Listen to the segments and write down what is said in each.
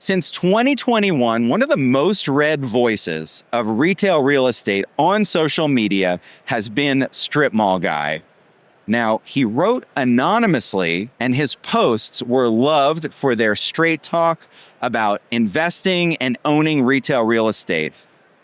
Since 2021, one of the most read voices of retail real estate on social media has been StripMallGuy. Now, he wrote anonymously, and his posts were loved for their straight talk about investing and owning retail real estate.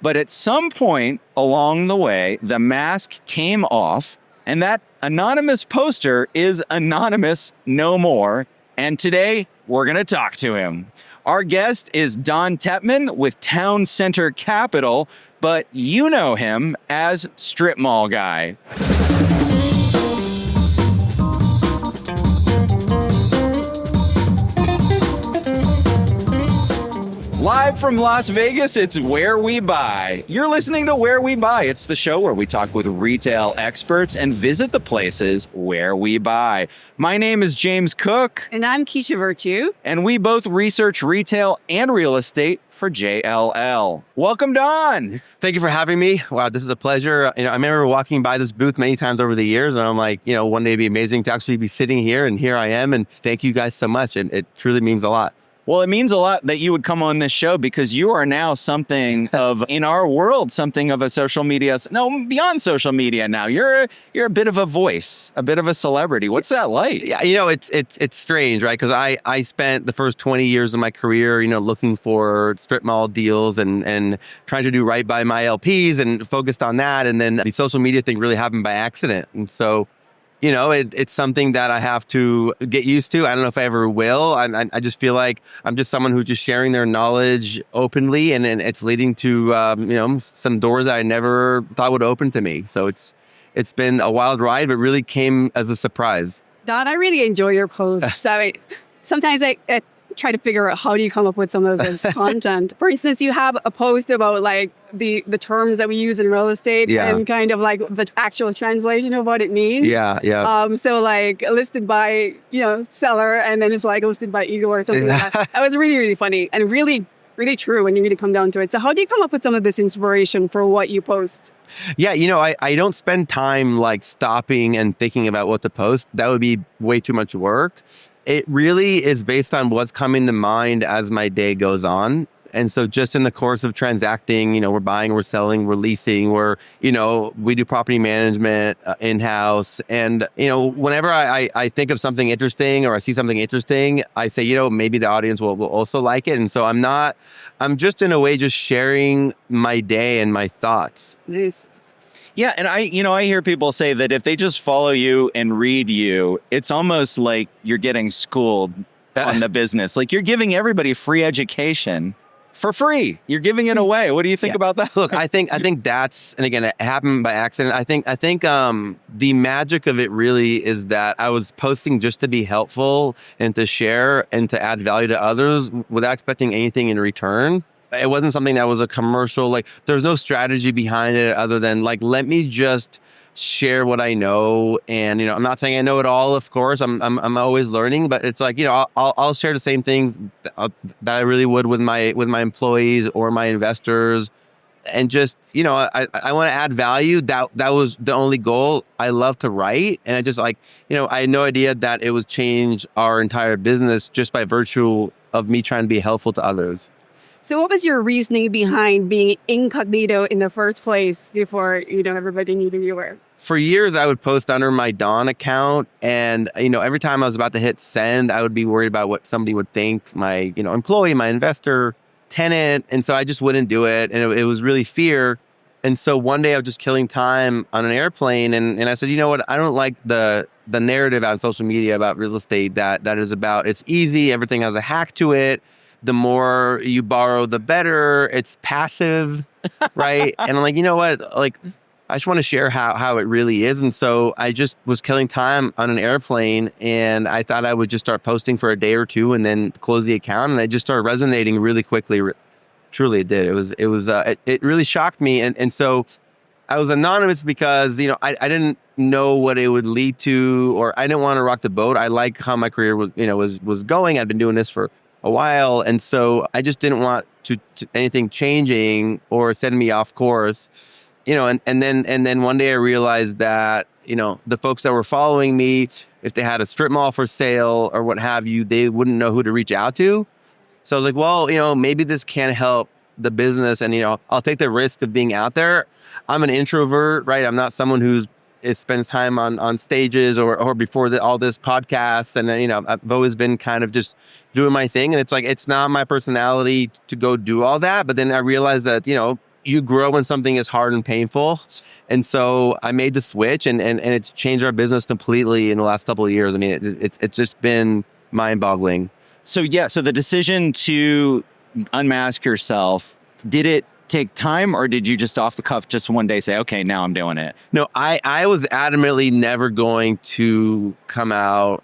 But at some point along the way, the mask came off, and that anonymous poster is anonymous no more. And today, we're going to talk to him. Our guest is Don Tepman with Town Center Capital, but you know him as StripMallGuy. Live from Las Vegas, it's Where We Buy. You're listening to Where We Buy. It's the show where we talk with retail experts and visit the places where we buy. My name is James Cook. And I'm Keisha Virtue. And we both research retail and real estate for JLL. Welcome, Don. Thank you for having me. Wow, this is a pleasure. I remember walking by this booth many times over the years, and I'm like, one day it'd be amazing to actually be sitting here, and here I am. And thank you guys so much. And it truly means a lot. Well, it means a lot that you would come on this show because you are now something of, in our world, something of a social media. No, beyond social media now. You're a bit of a voice, a bit of a celebrity. What's that like? Yeah, it's strange, right? Because I spent the first 20 years of my career, looking for strip mall deals and trying to do right by my LPs and focused on that. And then the social media thing really happened by accident. And so it's something that I have to get used to. I don't know if I ever will. I just feel like I'm just someone who's just sharing their knowledge openly, and it's leading to some doors that I never thought would open to me. So it's been a wild ride, but really came as a surprise. Don, I really enjoy your posts. Sometimes I try to figure out how do you come up with some of this content. For instance, you have a post about like the terms that we use in real estate and kind of like the actual translation of what it means. Yeah. So like listed by, seller, and then it's like listed by Eagle or something like that. That was really, really funny and really, really true when you really come down to it. So how do you come up with some of this inspiration for what you post? Yeah, I don't spend time like stopping and thinking about what to post. That would be way too much work. It really is based on what's coming to mind as my day goes on. And so just in the course of transacting, we're buying, we're selling, we're leasing, we do property management in-house. And, whenever I think of something interesting or I see something interesting, I say, maybe the audience will also like it. And so I'm just in a way just sharing my day and my thoughts. Nice. Yeah, and I hear people say that if they just follow you and read you, it's almost like you're getting schooled on the business. Like you're giving everybody free education for free. You're giving it away. What do you think about that? Look, I think that's, and again, it happened by accident. I think the magic of it really is that I was posting just to be helpful and to share and to add value to others without expecting anything in return. It wasn't something that was a commercial, like there's no strategy behind it other than like, let me just share what I know. And, I'm not saying I know it all, of course, I'm always learning, but it's like, I'll share the same things that I really would with my employees or my investors. And just, I want to add value. That was the only goal. I love to write. And I just I had no idea that it would change our entire business just by virtue of me trying to be helpful to others. So what was your reasoning behind being incognito in the first place before, everybody knew who you were? For years, I would post under my Dawn account. And, every time I was about to hit send, I would be worried about what somebody would think, my, employee, my investor, tenant. And so I just wouldn't do it. And it was really fear. And so one day I was just killing time on an airplane. And I said, you know what? I don't like the narrative on social media about real estate that is about it's easy. Everything has a hack to it. The more you borrow, the better. It's passive, right? And I'm like, you know what? Like, I just want to share how it really is. And so I just was killing time on an airplane, and I thought I would just start posting for a day or two and then close the account. And I just started resonating really quickly. Truly, it did. It really shocked me. And so I was anonymous because, I didn't know what it would lead to, or I didn't want to rock the boat. I like how my career was going. I'd been doing this for a while. And so I just didn't want to anything changing or setting me off course, and then one day I realized that, the folks that were following me, if they had a strip mall for sale or what have you, they wouldn't know who to reach out to. So I was like, well, maybe this can help the business, and I'll take the risk of being out there. I'm an introvert, right? I'm not someone spends time on stages or before all this podcasts, and I've always been kind of just doing my thing, and it's like it's not my personality to go do all that. But then I realized that you grow when something is hard and painful, and so I made the switch, and it's changed our business completely in the last couple of years. I mean, it's just been mind-boggling. So the decision to unmask yourself, did it take time, or did you just off the cuff just one day say, okay, now I'm doing it? No, I was adamantly never going to come out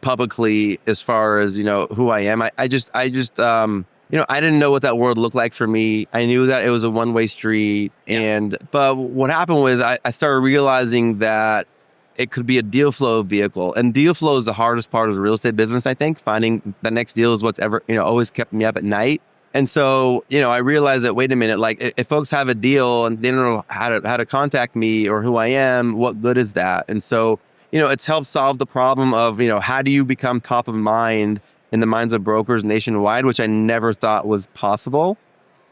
publicly as far as who I am. I just I didn't know what that world looked like for me. I knew that it was a one-way street, but what happened was I started realizing that it could be a deal flow vehicle, and deal flow is the hardest part of the real estate business. I think finding the next deal is what's ever always kept me up at night. And so, I realized that, wait a minute, like if folks have a deal and they don't know how to contact me or who I am, what good is that? And so, it's helped solve the problem of, how do you become top of mind in the minds of brokers nationwide, which I never thought was possible,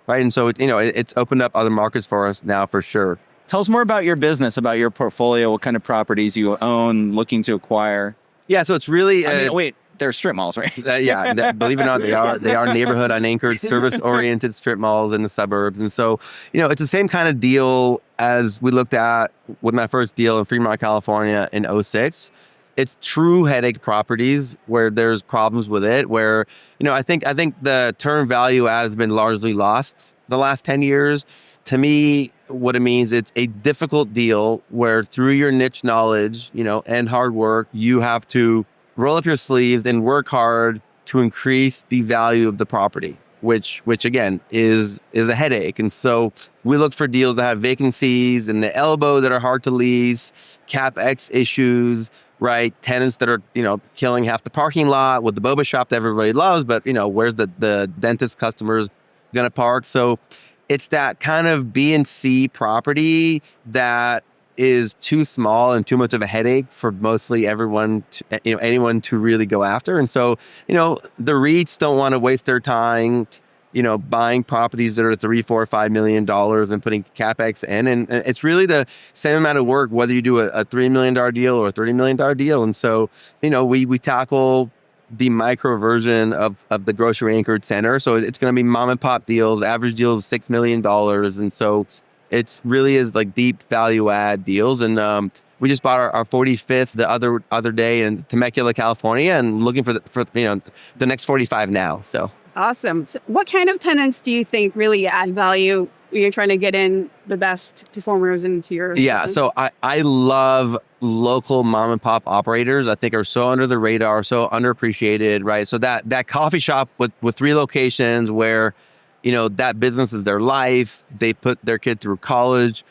right? And so, it's opened up other markets for us now for sure. Tell us more about your business, about your portfolio, what kind of properties you own, looking to acquire. Yeah, so it's really... they're strip malls, right? Believe it or not, they are neighborhood unanchored, service-oriented strip malls in the suburbs. And so, it's the same kind of deal as we looked at with my first deal in Fremont, California in 2006. It's true headache properties where there's problems with it, where, I think the term value add has been largely lost the last 10 years. To me, what it means, it's a difficult deal where through your niche knowledge, and hard work, you have to roll up your sleeves and work hard to increase the value of the property, which again is a headache. And so we look for deals that have vacancies in the elbow that are hard to lease, CapEx issues, right? Tenants that are, killing half the parking lot with the boba shop that everybody loves, but where's the dentist customers gonna park? So it's that kind of B and C property that is too small and too much of a headache for mostly everyone, anyone to really go after. And so, the REITs don't want to waste their time, buying properties that are $3, $4, $5 million and putting CapEx in. And it's really the same amount of work, whether you do a $3 million deal or a $30 million deal. And so, we tackle the micro version of the grocery anchored center. So it's going to be mom and pop deals. Average deal is $6 million. And so it really is like deep value add deals. And we just bought our 45th the other day in Temecula, California, and looking for the next 45 now. So awesome. So what kind of tenants do you think really add value when you're trying to get in the best performers into your business? So I love local mom and pop operators. I think are so under the radar, so underappreciated, right? So that coffee shop with 3 locations where that business is their life. They put their kid through college,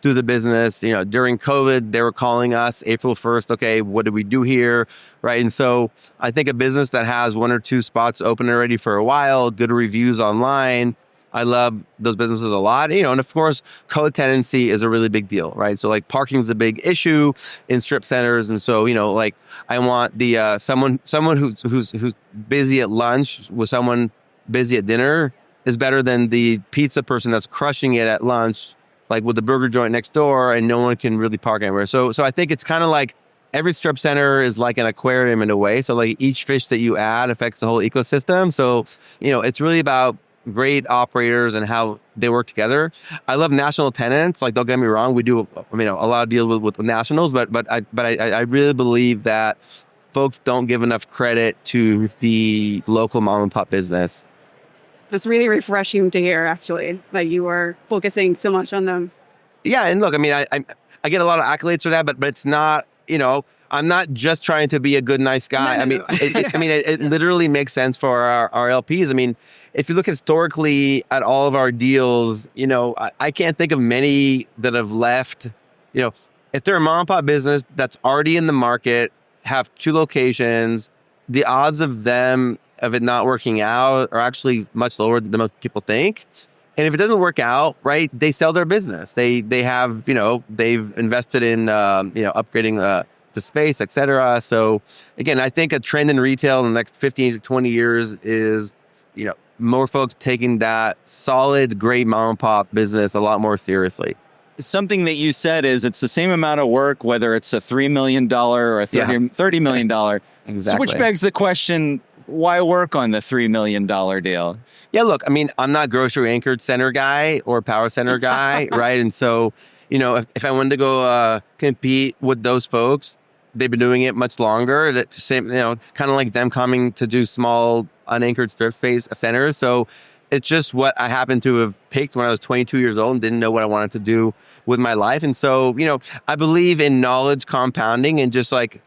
through the business. During COVID, they were calling us April 1st. Okay, what do we do here? Right. And so I think a business that has 1 or 2 spots open already for a while, good reviews online. I love those businesses a lot. And of course, co-tenancy is a really big deal, right? So like parking is a big issue in strip centers. And so, like I want the someone who's busy at lunch with someone busy at dinner is better than the pizza person that's crushing it at lunch, like with the burger joint next door, and no one can really park anywhere. So I think it's kind of like every strip center is like an aquarium in a way. So like each fish that you add affects the whole ecosystem. So, it's really about great operators and how they work together. I love national tenants. Like, don't get me wrong, we do a lot of deals with nationals, but I really believe that folks don't give enough credit to the local mom and pop business. It's really refreshing to hear, actually, that you are focusing so much on them. Yeah, and look, I get a lot of accolades for that, but it's not, I'm not just trying to be a good, nice guy. No. It literally makes sense for our LPs. If you look historically at all of our deals, I can't think of many that have left. If they're a mom and pop business that's already in the market, have 2 locations, the odds of it not working out are actually much lower than most people think. And if it doesn't work out, right, they sell their business. They have, they've invested in, upgrading the space, et cetera. So again, I think a trend in retail in the next 15 to 20 years is more folks taking that solid, great mom and pop business a lot more seriously. Something that you said is it's the same amount of work, whether it's a $3 million or a $30 million. Exactly. Which begs the question, why work on the $3 million deal? Yeah, look, I mean, I'm not grocery anchored center guy or power center guy, right? And so, if I wanted to go compete with those folks, they've been doing it much longer. That same, kind of like them coming to do small unanchored strip space centers. So it's just what I happened to have picked when I was 22 years old and didn't know what I wanted to do with my life. And so, I believe in knowledge compounding, and just like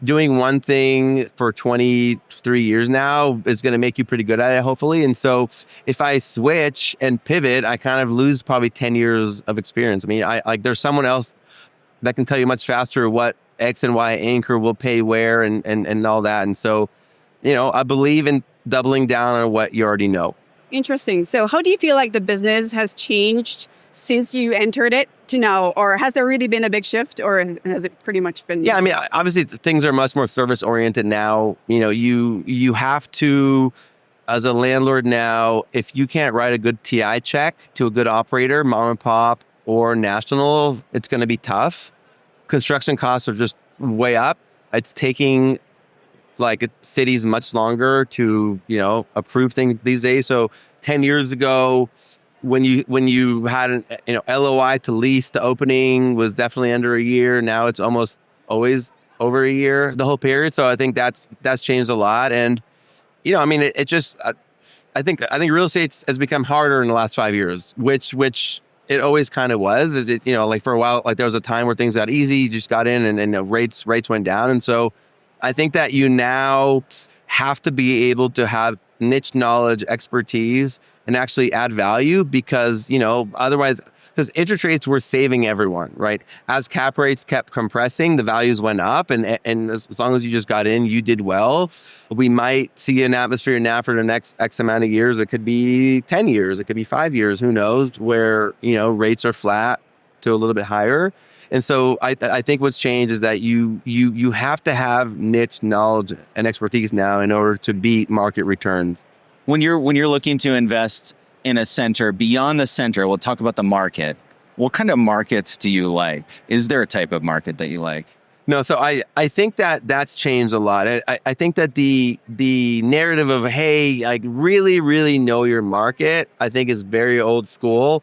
doing one thing for 23 years now is going to make you pretty good at it, hopefully. And so if I switch and pivot, I kind of lose probably 10 years of experience. I mean, there's someone else that can tell you much faster what X and Y anchor will pay where and all that. And so, I believe in doubling down on what you already know. Interesting. So how do you feel like the business has changed since you entered it to now? Or has there really been a big shift, or has it pretty much been? Yeah, I mean, obviously things are much more service oriented now. You have to, as a landlord now, if you can't write a good TI check to a good operator, mom and pop or national, it's going to be tough. Construction costs are just way up. It's taking cities much longer to, approve things these days. So 10 years ago, when you had an LOI to lease, the opening was definitely under a year. Now it's almost always over a year, the whole period. So I think that's changed a lot. And it just I think real estate has become harder in the last 5 years, which it always kind of was. For a while, there was a time where things got easy, you just got in and rates went down. And so I think that you now have to be able to have niche knowledge, expertise, and actually add value, because, otherwise, because interest rates were saving everyone, right? As cap rates kept compressing, the values went up, and as long as you just got in, you did well. We might see an atmosphere now for the next X amount of years. It could be 10 years, it could be 5 years, who knows, where, rates are flat to a little bit higher. And so I think what's changed is that you have to have niche knowledge and expertise now in order to beat market returns. When you're looking to invest in a center, beyond the center, we'll talk about the market. What kind of markets do you like? Is there a type of market that you like? No, so I think that's changed a lot. I think that the narrative of, hey, really, really know your market, I think is very old school.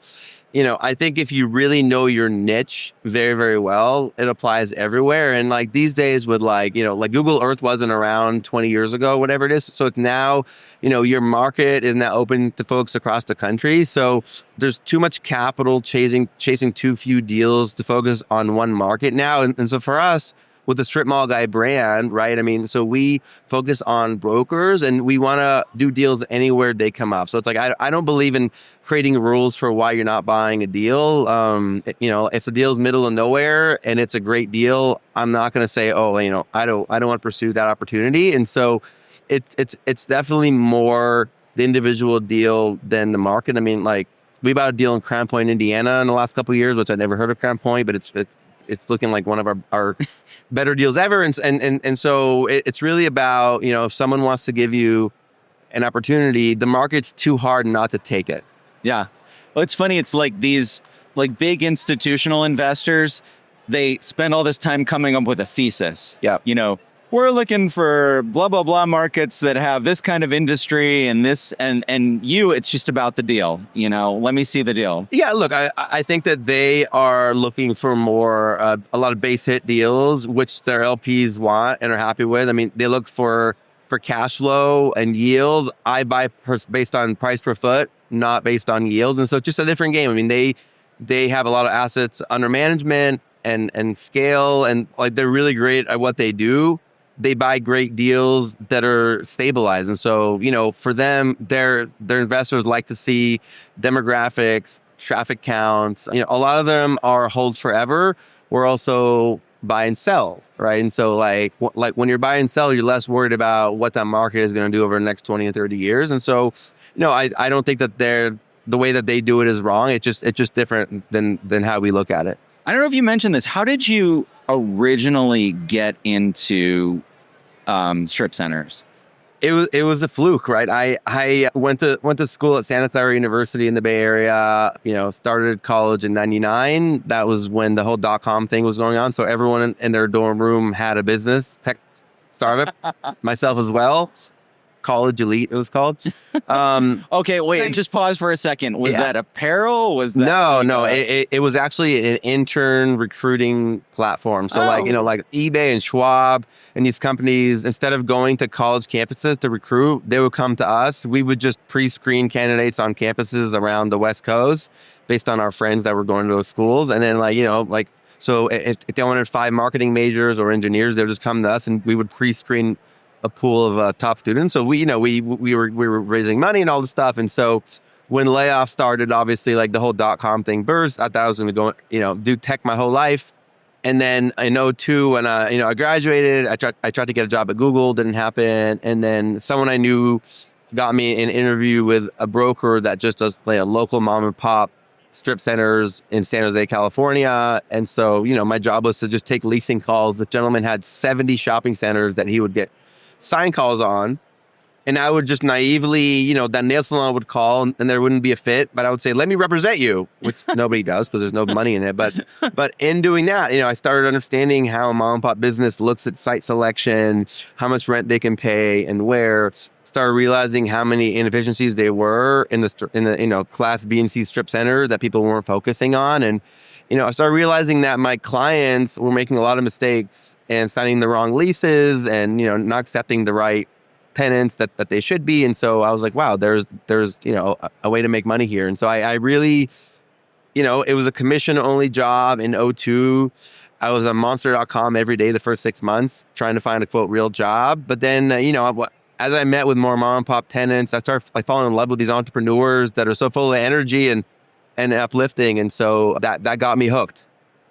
I think if you really know your niche very, very well, it applies everywhere. And these days with Google Earth wasn't around 20 years ago, whatever it is. So it's now, your market is now open to folks across the country. So there's too much capital chasing too few deals to focus on one market now. And so for us, with the StripMallGuy brand, right? I mean, so we focus on brokers, and we want to do deals anywhere they come up. So it's I don't believe in creating rules for why you're not buying a deal. If the deal's middle of nowhere and it's a great deal, I'm not going to say, I don't want to pursue that opportunity. And so it's definitely more the individual deal than the market. I mean, we bought a deal in Crown Point, Indiana in the last couple of years, which I'd never heard of Crown Point, but it's looking like one of our better deals ever. And so it's really about, if someone wants to give you an opportunity, the market's too hard not to take it. Yeah. Well, it's funny. It's these big institutional investors, they spend all this time coming up with a thesis. Yeah. We're looking for blah, blah, blah markets that have this kind of industry and this, and it's just about the deal. Let me see the deal. Yeah, look, I think that they are looking for more, a lot of base hit deals, which their LPs want and are happy with. I mean, they look for cash flow and yield. I buy based on price per foot, not based on yield. And so it's just a different game. I mean, they have a lot of assets under management and scale, and they're really great at what they do. They buy great deals that are stabilized. And so, for them, their investors like to see demographics, traffic counts. A lot of them are hold forever. We're also buy and sell, right? And so when you're buy and sell, you're less worried about what that market is going to do over the next 20 and 30 years. And so, I don't think that the way that they do it is wrong. It's just different than how we look at it. I don't know if you mentioned this. How did you originally get into strip centers? It was a fluke, right? I went to school at Santa Clara University in the Bay Area. Started college in '99. That was when the whole .com thing was going on. So everyone in their dorm room had a business, tech startup, myself as well. College Elite, it was called. Okay, wait, just pause for a second. Was that apparel? Was that no? It was actually an intern recruiting platform. So like eBay and Schwab and these companies, instead of going to college campuses to recruit, they would come to us. We would just pre-screen candidates on campuses around the West Coast based on our friends that were going to those schools. And then so if they wanted 5 marketing majors or engineers, they would just come to us and we would pre-screen a pool of top students. So we were raising money and all this stuff. And so when layoffs started, obviously like the whole .com thing burst. I thought I was going to go, do tech my whole life. And then in '02, when I graduated, I tried to get a job at Google, didn't happen. And then someone I knew got me an interview with a broker that just does a local mom and pop strip centers in San Jose, California. And so, my job was to just take leasing calls. The gentleman had 70 shopping centers that he would get sign calls on, and I would just naively, that nail salon would call and there wouldn't be a fit, but I would say, let me represent you, which nobody does because there's no money in it. But in doing that, I started understanding how a mom and pop business looks at site selection, how much rent they can pay and where. Started realizing how many inefficiencies there were in the class B and C strip center that people weren't focusing on. And I started realizing that my clients were making a lot of mistakes and signing the wrong leases and, not accepting the right tenants that they should be. And so I was like, wow, there's a way to make money here. And so I really, it was a commission only job in '02. I was on monster.com every day the first 6 months trying to find a quote real job. But then, as I met with more mom and pop tenants, I started falling in love with these entrepreneurs that are so full of energy and uplifting. And so that got me hooked.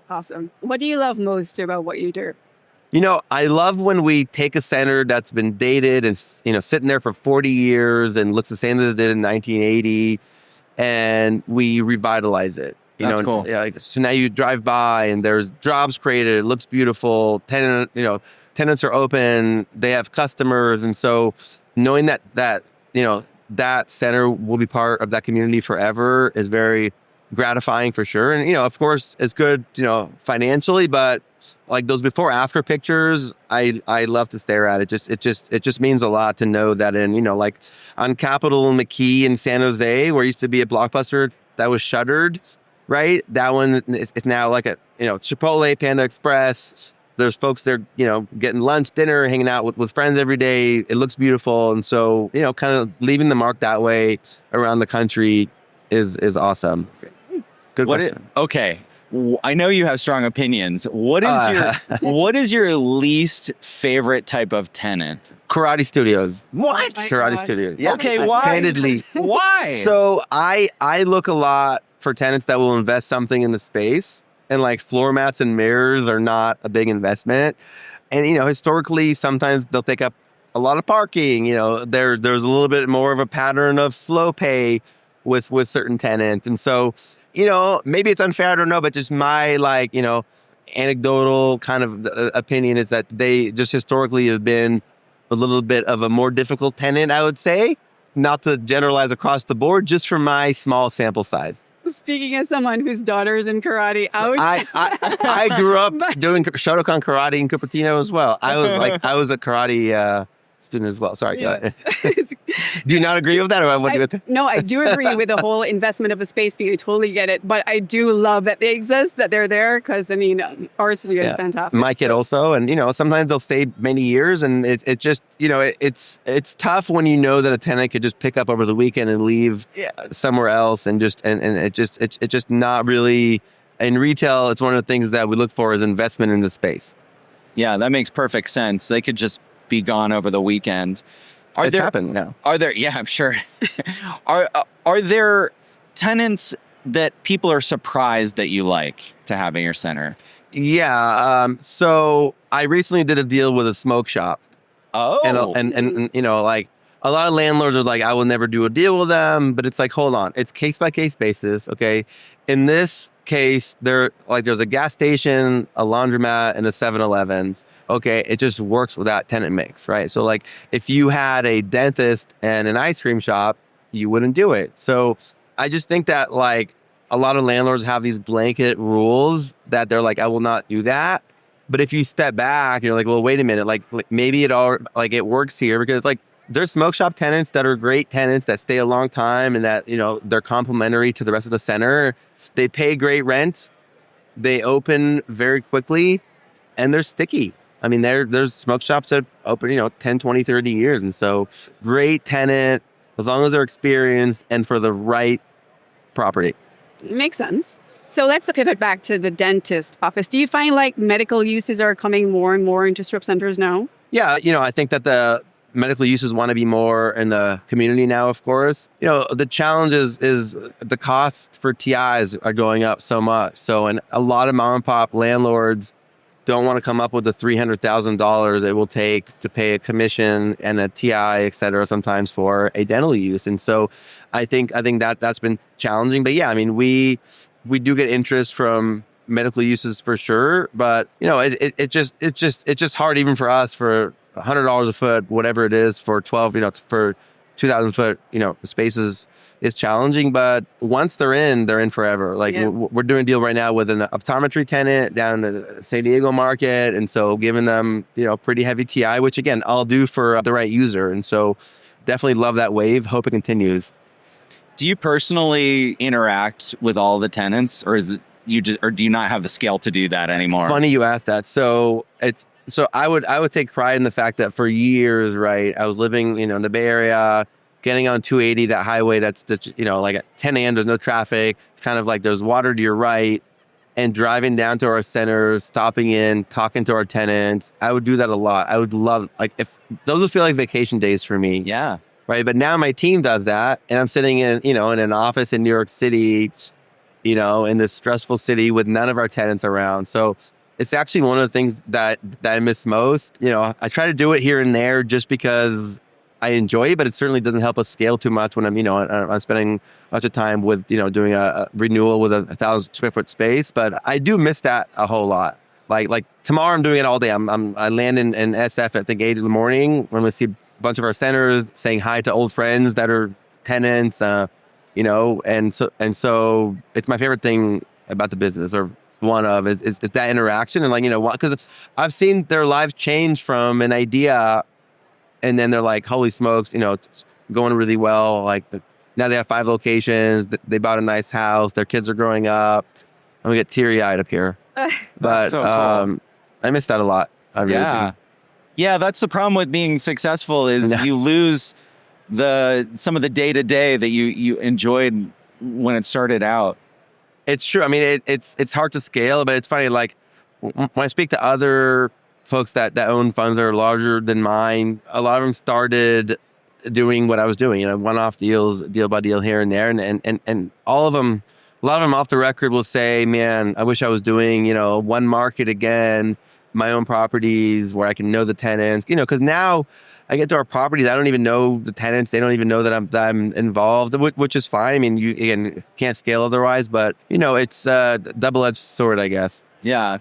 Awesome. What do you love most about what you do? I love when we take a center that's been dated and, sitting there for 40 years and looks the same as it did in 1980, and we revitalize it. That's cool. So now you drive by and there's jobs created. It looks beautiful. Tenants are open. They have customers. And so knowing that center will be part of that community forever is very gratifying for sure. And, of course, it's good, financially, but like those before after pictures, I love to stare at it. It just means a lot to know that in, like on Capitol and McKee in San Jose, where used to be a Blockbuster that was shuttered, right? That one is now like a, Chipotle, Panda Express. There's folks there, getting lunch, dinner, hanging out with friends every day. It looks beautiful. And so, kind of leaving the mark that way around the country is awesome. Good question. Okay. I know you have strong opinions. What is your least favorite type of tenant? Karate studios. What? Karate studios. Yeah. Okay, why? Candidly. Why? So I look a lot for tenants that will invest something in the space. And like floor mats and mirrors are not a big investment. And, historically, sometimes they'll take up a lot of parking. There's a little bit more of a pattern of slow pay with certain tenants. And so, maybe it's unfair, I don't know, but just my anecdotal kind of opinion is that they just historically have been a little bit of a more difficult tenant, I would say. Not to generalize across the board, just for my small sample size. Speaking as someone whose daughter's in karate, ouch. I grew up doing Shotokan karate in Cupertino as well. I was a karate student as well. Sorry. Yeah. Do you not agree with that? Or no, I do agree with the whole investment of a space thing. I totally get it. But I do love that they exist, that they're there, because, our studio is fantastic. My kid also. And, sometimes they'll stay many years. And it just, it's tough when you know that a tenant could just pick up over the weekend and leave somewhere else. And it's just not really, in retail, it's one of the things that we look for is investment in the space. Yeah, that makes perfect sense. They could just be gone over the weekend. It's happened now. Are there? Yeah, I'm sure. Are there tenants that people are surprised that you like to have in your center? Yeah. So I recently did a deal with a smoke shop. Oh. And like a lot of landlords are like, I will never do a deal with them. But it's like, hold on. It's case by case basis. Okay. In this case, there's a gas station, a laundromat, and a 7-Eleven. Okay, it just works with that tenant mix, right? So like if you had a dentist and an ice cream shop, you wouldn't do it. So I just think that like a lot of landlords have these blanket rules that they're like, I will not do that. But if you step back, you're like, well, wait a minute, like maybe it works here, because like there's smoke shop tenants that are great tenants that stay a long time and that, they're complementary to the rest of the center. They pay great rent. They open very quickly and they're sticky. I mean, there's smoke shops that open, 10, 20, 30 years. And so great tenant, as long as they're experienced and for the right property. Makes sense. So let's pivot back to the dentist office. Do you find like medical uses are coming more and more into strip centers now? Yeah, I think that the medical uses want to be more in the community now, of course. The challenge is the costs for TIs are going up so much. So, and a lot of mom and pop landlords don't want to come up with the $300,000 it will take to pay a commission and a TI, et cetera, sometimes for a dental use. And so I think that's been challenging. But yeah, I mean, we do get interest from medical uses for sure. But it's just hard even for us for $100 a foot, whatever it is for 12, for 2,000 foot, spaces is challenging. But once they're in forever. Like we're doing a deal right now with an optometry tenant down in the San Diego market. And so giving them, pretty heavy TI, which again, I'll do for the right user. And so definitely love that wave. Hope it continues. Do you personally interact with all the tenants, or do you not have the scale to do that anymore? Funny you asked that. So I would take pride in the fact that for years, right, I was living, in the Bay Area, getting on 280, that highway that's like at 10 a.m. there's no traffic, kind of like there's water to your right, and driving down to our centers, stopping in, talking to our tenants. I would do that a lot. I would love, like, if those would feel like vacation days for me. Yeah. Right. But now my team does that, and I'm sitting in, in an office in New York City, in this stressful city with none of our tenants around. So it's actually one of the things that I miss most. I try to do it here and there just because I enjoy it, but it certainly doesn't help us scale too much when I'm spending much of time with, doing a renewal with a 1,000 square foot space. But I do miss that a whole lot. Like tomorrow I'm doing it all day. I land in SF at the gate in the morning. We're going to see a bunch of our centers, saying hi to old friends that are tenants, and so it's my favorite thing about the business, or one of, is that interaction. And because I've seen their lives change from an idea, and then they're like, holy smokes, it's going really well. Like now they have 5 locations. They bought a nice house. Their kids are growing up. I'm gonna get teary-eyed up here. But so cool. I miss that a lot. I really do. Yeah, that's the problem with being successful is you lose some of the day-to-day that you enjoyed when it started out. It's true. I mean, it's hard to scale, but it's funny. Like when I speak to other folks that own funds that are larger than mine, a lot of them started doing what I was doing, one-off deals, deal by deal here and there. And all of them, a lot of them off the record will say, man, I wish I was doing, one market again, my own properties where I can know the tenants, because now I get to our properties, I don't even know the tenants. They don't even know that I'm involved, which is fine. I mean, you again can't scale otherwise, but it's a double-edged sword, I guess. Yeah.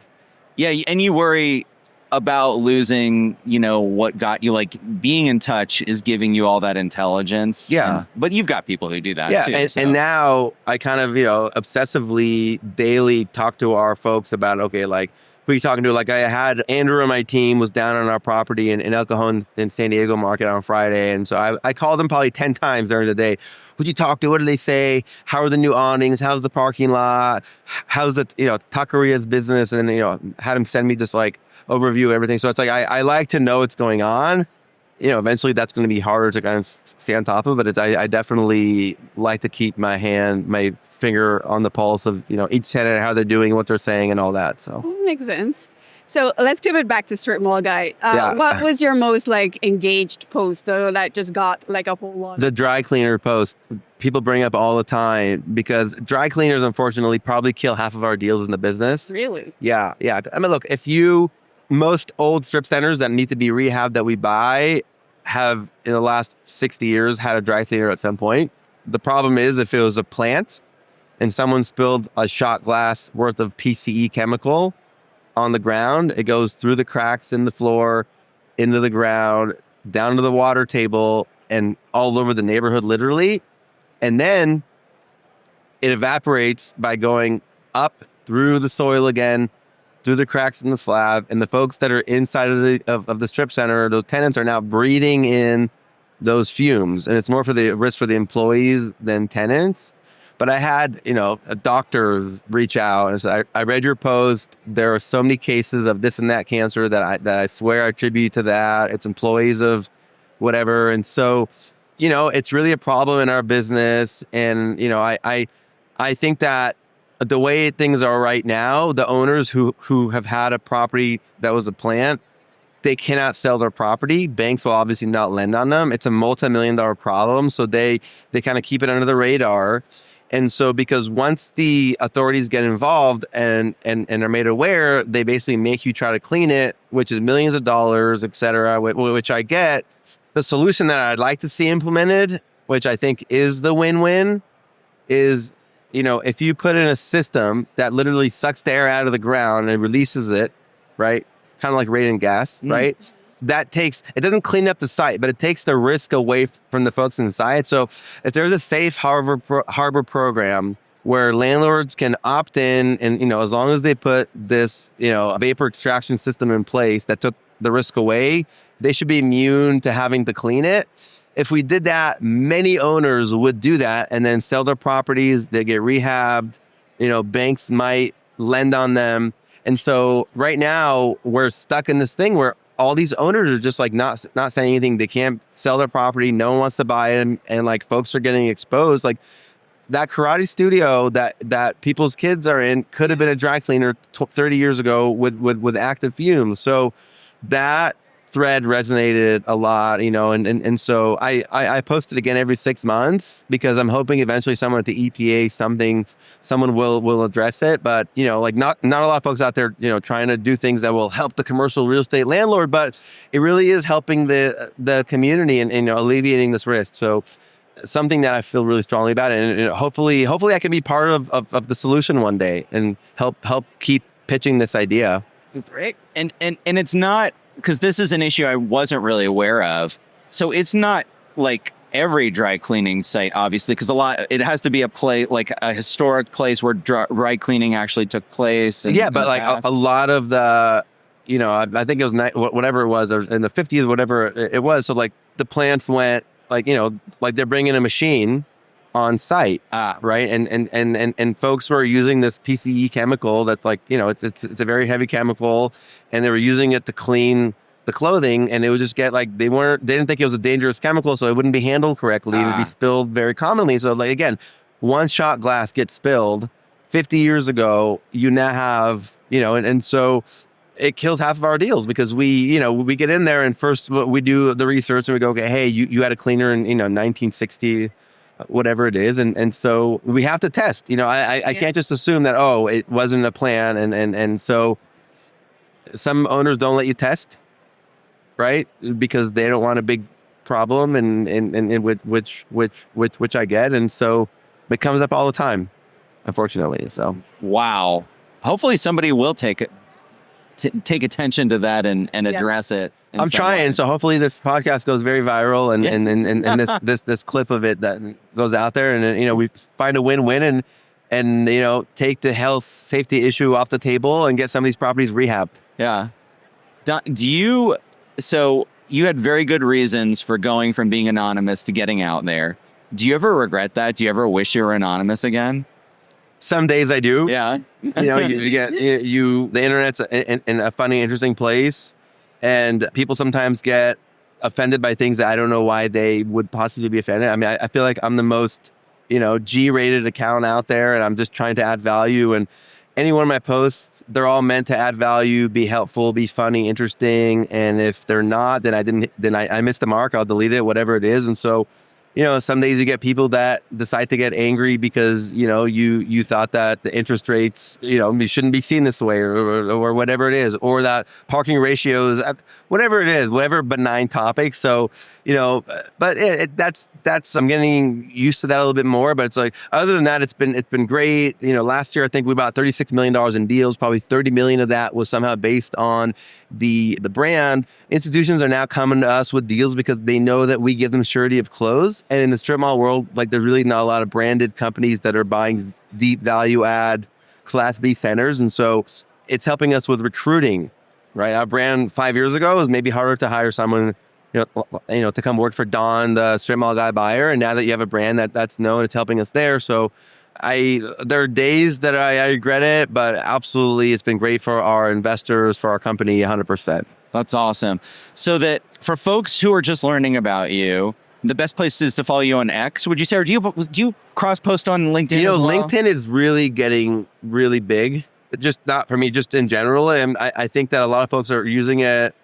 And you worry about losing, what got you, like being in touch is giving you all that intelligence. Yeah. But you've got people who do that too. And now I kind of, obsessively daily talk to our folks about, okay, like, who are you talking to? Like I had Andrew on my team was down on our property in El Cajon in San Diego market on Friday. And so I called him probably 10 times during the day. Who'd you talk to? What did they say? How are the new awnings? How's the parking lot? How's the, Taqueria's business? And then, had him send me this like overview of everything. So it's like, I like to know what's going on. Eventually that's going to be harder to kind of stay on top of, but I definitely like to keep my finger on the pulse of, each tenant, how they're doing, what they're saying and all that. So makes sense. So let's pivot back to StripMallGuy. Yeah. What was your most engaged post that just got a whole lot? The dry cleaner post. People bring up all the time because dry cleaners, unfortunately, probably kill half of our deals in the business. Really? Yeah. I mean, look, most old strip centers that need to be rehabbed that we buy have in the last 60 years had a dry cleaner at some point. The problem is if it was a plant, and someone spilled a shot glass worth of PCE chemical on the ground, it goes through the cracks in the floor, into the ground, down to the water table, and all over the neighborhood, literally. And then it evaporates by going up through the soil again, through the cracks in the slab. And the folks that are inside of the strip center, those tenants, are now breathing in those fumes. And it's more for the risk for the employees than tenants. But I had, doctors reach out and say, I read your post. There are so many cases of this and that cancer that I swear I attribute to that. It's employees of whatever. And so, it's really a problem in our business. And, I think that the way things are right now, the owners who have had a property that was a plant, they cannot sell their property. Banks will obviously not lend on them. It's a multi-million-dollar problem. So they kind of keep it under the radar. And so because once the authorities get involved and are made aware, they basically make you try to clean it, which is millions of dollars, et cetera, which I get. The solution that I'd like to see implemented, which I think is the win-win, is, if you put in a system that literally sucks the air out of the ground and releases it, right? Kind of like radiant gas, right? It doesn't clean up the site, but it takes the risk away from the folks inside. So if there's a safe harbor program where landlords can opt in and, as long as they put this, vapor extraction system in place that took the risk away, they should be immune to having to clean it. If we did that, many owners would do that and then sell their properties. They get rehabbed. Banks might lend on them. And so right now we're stuck in this thing where all these owners are just like not saying anything. They can't sell their property. No one wants to buy it. And like folks are getting exposed. Like that karate studio that people's kids are in could have been a dry cleaner 30 years ago with active fumes. So that thread resonated a lot, and so I post it again every 6 months because I'm hoping eventually someone at the EPA, someone will address it. But, not a lot of folks out there, trying to do things that will help the commercial real estate landlord, but it really is helping the community and alleviating this risk. So something that I feel really strongly about, and hopefully I can be part of the solution one day and help keep pitching this idea. That's right. And it's not, because this is an issue I wasn't really aware of. So it's not like every dry cleaning site, obviously, because it has to be a place, like a historic place where dry cleaning actually took place. Yeah, but like a lot of the, I think it was whatever it was, or in the 50s, whatever it was. So like the plants went like they're bringing a machine on site, right? And folks were using this PCE chemical that's like, it's a very heavy chemical, and they were using it to clean the clothing, and it would just get like, they didn't think it was a dangerous chemical, so it wouldn't be handled correctly. It would be spilled very commonly. So like, again, one shot glass gets spilled 50 years ago, you now have, and so it kills half of our deals because we get in there and first we do the research and we go, okay, hey, you had a cleaner in, 1960, whatever it is. And so we have to test, I can't just assume that, it wasn't a plan. And so some owners don't let you test, right? Because they don't want a big problem and which I get. And so it comes up all the time, unfortunately. So, wow. Hopefully somebody will take attention to that and address it. I'm trying. Way. So hopefully this podcast goes very viral and this clip of it that goes out there and, we find a win-win and take the health safety issue off the table and get some of these properties rehabbed. Yeah. So you had very good reasons for going from being anonymous to getting out there. Do you ever regret that? Do you ever wish you were anonymous again? Some days I do. Yeah. You get the internet's in a funny, interesting place, and people sometimes get offended by things that I don't know why they would possibly be offended. I mean, I feel like I'm the most, G-rated account out there, and I'm just trying to add value. And any one of my posts, they're all meant to add value, be helpful, be funny, interesting. And if they're not, then I missed the mark. I'll delete it, whatever it is. And so some days you get people that decide to get angry because, you thought that the interest rates, you shouldn't be seen this way or whatever it is, or that parking ratios, whatever it is, whatever benign topic. So, but that's I'm getting used to that a little bit more. But it's like, other than that, it's been great. Last year, I think we bought $36 million in deals. Probably $30 million of that was somehow based on the brand. Institutions are now coming to us with deals because they know that we give them surety of close. And in the strip mall world, like, there's really not a lot of branded companies that are buying deep value add Class B centers. And so it's helping us with recruiting, right? Our brand 5 years ago was maybe harder to hire someone, to come work for Don, the StripMallGuy buyer. And now that you have a brand that's known, it's helping us there. So there are days that I regret it, but absolutely it's been great for our investors, for our company, 100%. That's awesome. So that for folks who are just learning about you, the best place is to follow you on X, would you say? Or do you cross-post on LinkedIn as well? LinkedIn is really getting really big. Just not for me, just in general. And I think that a lot of folks are using it.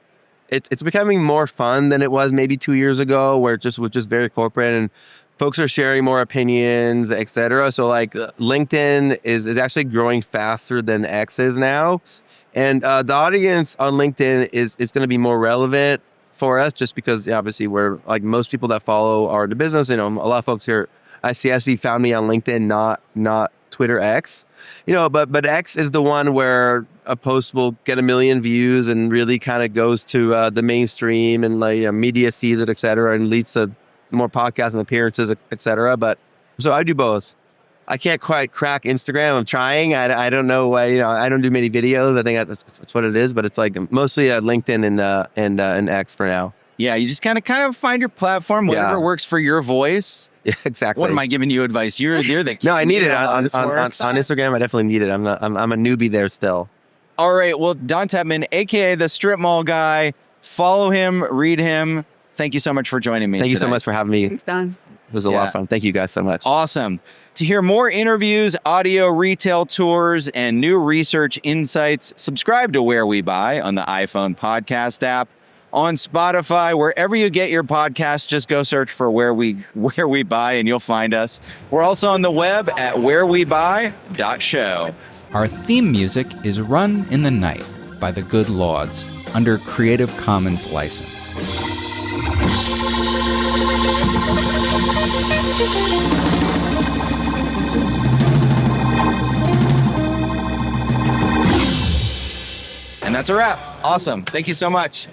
It's becoming more fun than it was maybe 2 years ago, where it was just very corporate and folks are sharing more opinions, et cetera. So like LinkedIn is actually growing faster than X is now. And the audience on LinkedIn is going to be more relevant for us, just because obviously we're like, most people that follow are in the business. A lot of folks here at CSE found me on LinkedIn, not Twitter X. But X is the one where a post will get 1 million views and really kind of goes to the mainstream, and like media sees it, et cetera, and leads to more podcasts and appearances, et cetera. But so I do both. I can't quite crack Instagram. I'm trying. I don't know why. I don't do many videos. I think that's what it is. But it's like mostly LinkedIn and X for now. Yeah, you just kind of find your platform, whatever works for your voice. Yeah, exactly. What am I giving you advice? You're the no, I need it on Instagram. I definitely need it. I'm a newbie there still. All right. Well, Don Tepman, aka the Strip Mall Guy, follow him, read him. Thank you so much for joining me. Thank you so much for having me. Thanks, Don. It was a lot of fun. Thank you guys so much. Awesome. To hear more interviews, audio retail tours, and new research insights, subscribe to Where We Buy on the iPhone podcast app, on Spotify, wherever you get your podcasts. Just go search for Where We Buy and you'll find us. We're also on the web at wherewebuy.show. Our theme music is Run in the Night by the Good Lords under Creative Commons license. And that's a wrap. Awesome. Thank you so much.